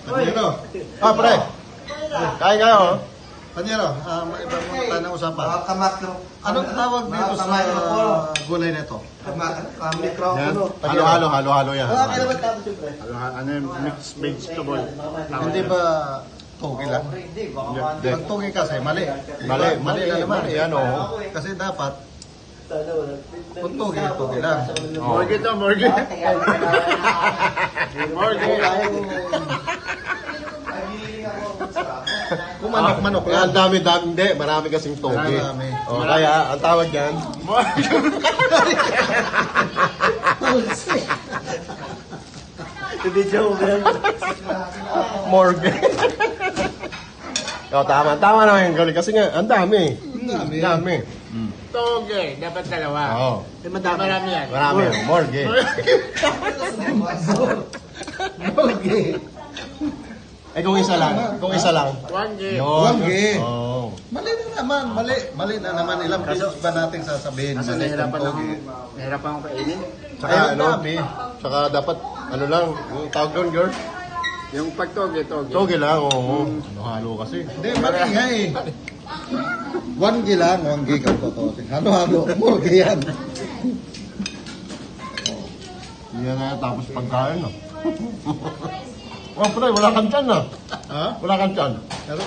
Panyero. Ah, pre. Kain kayo, oh. Panyero, iba mo tayo ng usapan. Kamakro. Anong tawag dito sa gulay na ito? Mikro. Yan. Halo-halo yan. Kailan tapos yun, pre? Ano yung mixed vegetable? Hindi ba togi lang? Hindi. Pag togi kasi, mali. Mali na naman. Yan, oh. Kasi dapat, kung togi, togi lang. Morgue to, morgue. Morgue. Kung manok-manok Kaya lang. ang dami-dami, hindi. Marami kasing toge. Marami. O, kaya, ang tawag yan. Video mo ba yan? Morgue. O, tama naman yung galing. Kasi nga, ang dami. Ang dami. Dami. Toge, dapat dalawa. Oo. Marami yan. Marami yan. Morgue. Eh, kung isa lang. Kung isa lang. Wangge. Wangge. Oo. Mali na naman, mali na naman. Ilang beses ba natin sasabihin? Kasi Mali kung togi. nahirapan ako kainin. Tsaka, Ayun, ano, dami. tsaka dapat, ano lang, yung tawag doon, girl. Yung pagtoge, toge. Toge lang, oo. Halo kasi. Hindi, mali nga eh. Wangge lang, wangge ka totoo. Halo-halo, murge yan. Yan na tapos pagkain, no? Oh, pre, wala kang tiyan, na. Ha? Wala kang tiyan. Pero,